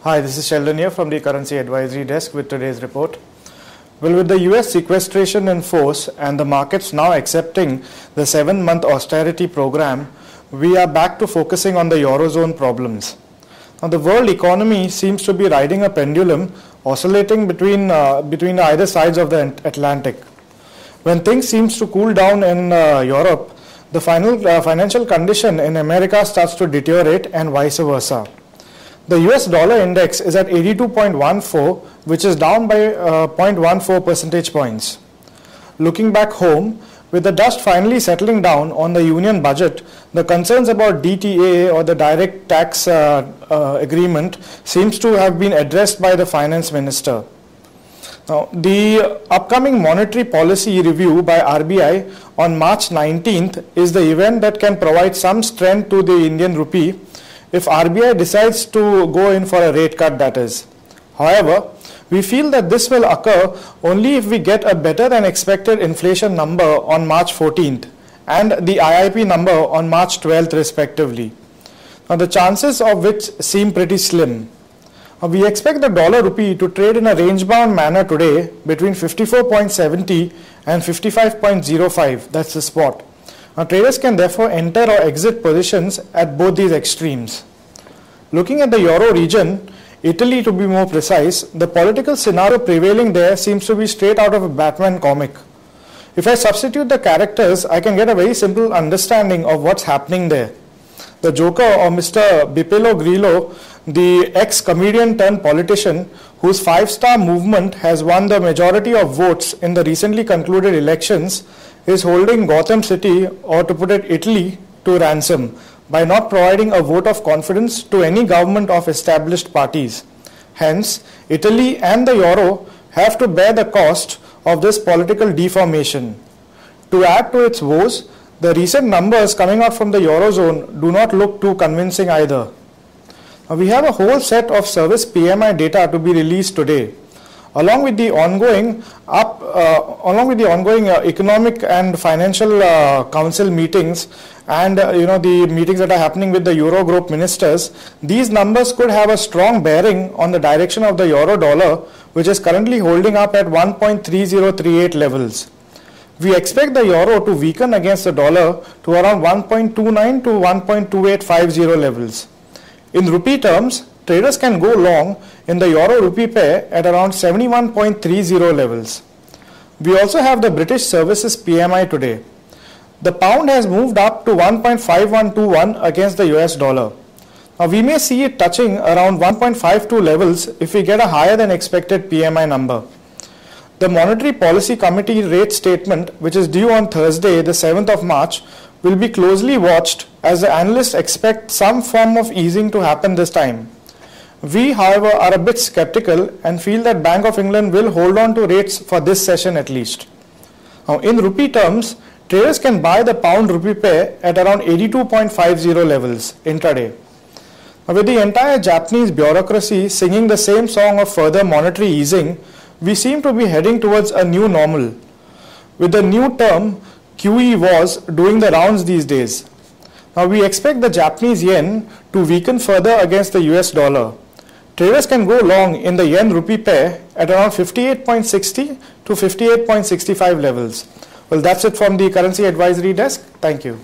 Hi, this is Sheldon here from the Currency Advisory Desk with today's report. Well, with the US sequestration in force and the markets now accepting the 7-month austerity program, we are back to focusing on the Eurozone problems. Now, the world economy seems to be riding a pendulum, oscillating between either sides of the Atlantic. When things seems to cool down in Europe, the financial condition in America starts to deteriorate and vice versa. The US dollar index is at 82.14, which is down by 0.14 percentage points. Looking back home, with the dust finally settling down on the union budget, the concerns about DTA or the direct tax agreement seems to have been addressed by the finance minister. Now, the upcoming monetary policy review by RBI on March 19th is the event that can provide some strength to the Indian rupee if RBI decides to go in for a rate cut, that is. However, we feel that this will occur only if we get a better than expected inflation number on March 14th and the IIP number on March 12th respectively. Now, the chances of which seem pretty slim. We expect the dollar rupee to trade in a range bound manner today between 54.70 and 55.05, that's the spot. Now, traders can therefore enter or exit positions at both these extremes. Looking at the Euro region, Italy to be more precise, the political scenario prevailing there seems to be straight out of a Batman comic. If I substitute the characters, I can get a very simple understanding of what's happening there. The Joker, or Mr. Beppe Grillo, the ex-comedian turned politician whose 5-star movement has won the majority of votes in the recently concluded elections, is holding Gotham City, or to put it Italy, to ransom by not providing a vote of confidence to any government of established parties. Hence, Italy and the Euro have to bear the cost of this political deformation. To add to its woes, the recent numbers coming out from the Eurozone do not look too convincing either. Now, we have a whole set of service PMI data to be released today. Along with the ongoing economic and financial council meetings and the meetings that are happening with the Eurogroup ministers, these numbers could have a strong bearing on the direction of the euro dollar, which is currently holding up at 1.3038 levels. We expect the euro to weaken against the dollar to around 1.29 to 1.2850 levels. In rupee terms, traders can go long in the euro-rupee pair at around 71.30 levels. We also have the British Services PMI today. The pound has moved up to 1.5121 against the US dollar. Now, we may see it touching around 1.52 levels if we get a higher than expected PMI number. The Monetary Policy Committee rate statement, which is due on Thursday, the 7th of March, will be closely watched as the analysts expect some form of easing to happen this time. We, however, are a bit skeptical and feel that Bank of England will hold on to rates for this session at least. Now, in rupee terms, traders can buy the pound-rupee pair at around 82.50 levels intraday. Now, with the entire Japanese bureaucracy singing the same song of further monetary easing, we seem to be heading towards a new normal, with the new term QE was doing the rounds these days. Now, we expect the Japanese yen to weaken further against the US dollar. Traders can go long in the yen-rupee pair at around 58.60 to 58.65 levels. Well, that's it from the Currency Advisory Desk. Thank you.